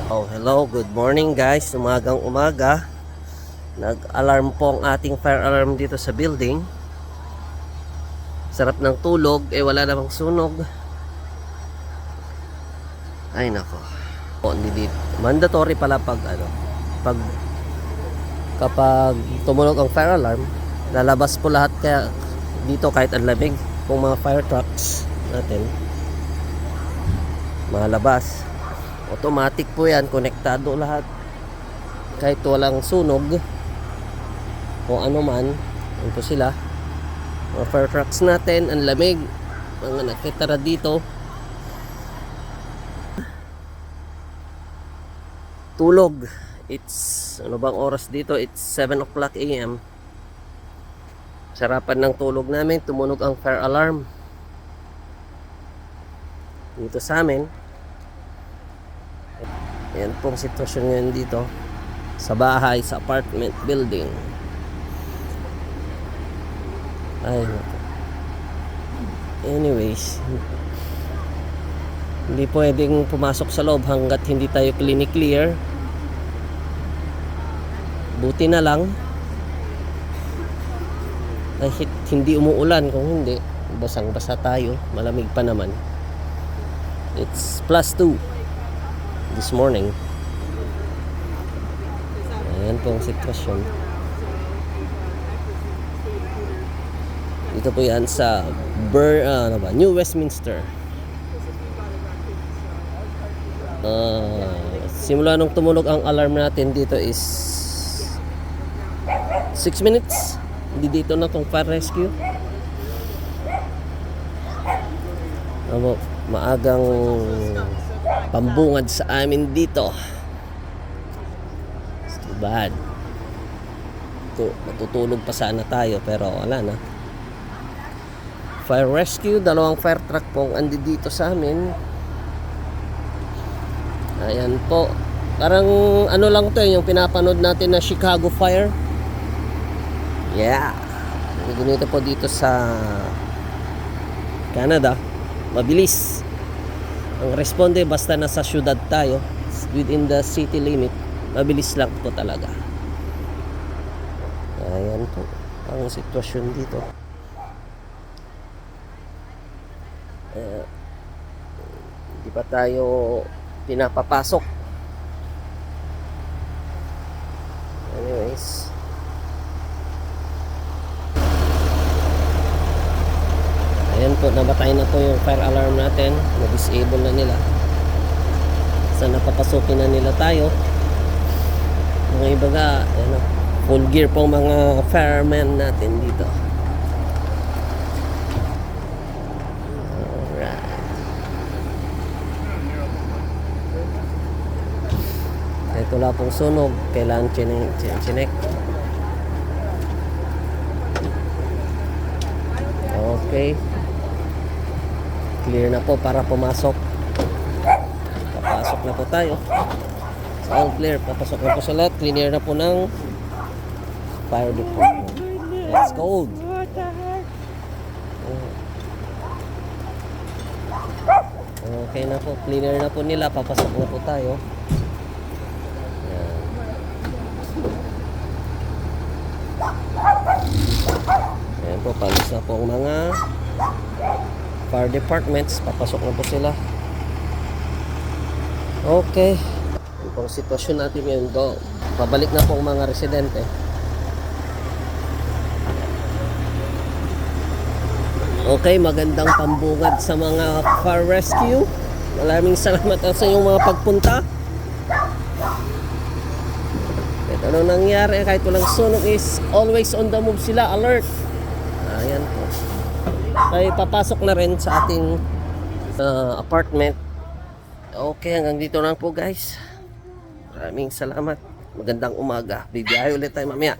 Oh, hello, good morning guys. Umagang umaga. Nag-alarm po ang ating fire alarm dito sa building. Sarap ng tulog, wala namang sunog. Ay nako. Oh, hindi mandatory pala pag kapag tumunog ang fire alarm, lalabas po lahat kaya dito kahit ang lamig kung mga fire trucks natin malabas. Automatic po yan, konektado lahat kahit walang sunog o ano man. Ito sila mga fire trucks natin, ang lamig, mga nakitara dito. Tulog, it's ano bang oras dito, it's 7 o'clock AM. Sarapan ng tulog namin, tumunog ang fire alarm dito sa amin. Ayan pong sitwasyon ngayon dito sa bahay, sa apartment building. Ay, anyways, hindi pwedeng pumasok sa loob hanggat hindi tayo clear. Buti na lang kahit hindi umuulan, kung hindi basang-basa tayo, malamig pa naman. It's +2 this morning. Ayan po ang sitwasyon. Dito po yan sa New Westminster. Simula nung tumunog ang alarm natin dito is 6 minutes. Hindi dito na tong fire rescue. Maagang pambungad sa amin dito. It's too bad. Matutulog pa sana tayo pero wala na. Fire rescue, dalawang fire truck po andi dito sa amin. Ayan po. Parang ano lang to, yung pinapanood natin na Chicago Fire. Yeah. Ganito po dito sa Canada. Mabilis ang responde, basta nasa syudad tayo, within the city limit, mabilis lang po talaga. Ayan po ang sitwasyon dito. Hindi pa tayo pinapapasok. Anyways, ayan po, nabatay na po yung fire alarm natin. Na-disable na nila. So napapasukin na nila tayo. Mga ibaga, full gear po mga firemen natin dito. Alright. Kahit wala pong sunog, kailangan chinek. Okay. Clear na po para pumasok. Papasok na po tayo. So, all clear. Papasok na po sa lahat. Clear na po ng fire department. Let's go. Okay na po. Cleaner na po nila. Papasok na po tayo. Ayan po. Palis na po ang mga fire departments, papasok na po sila. Okay, yung pong sitwasyon natin ngayon, pabalik na po ang mga residente. Okay, magandang pambungad sa mga fire rescue. Maraming salamat sa inyong mga pagpunta. Kahit anong nangyari, kahit walang sunog, is always on the move sila, alert. Ayan po. Ay papasok na rin sa ating apartment. Okay, hanggang dito lang po guys. Maraming salamat. Magandang umaga. Bibiyahe ulit tayo mamaya.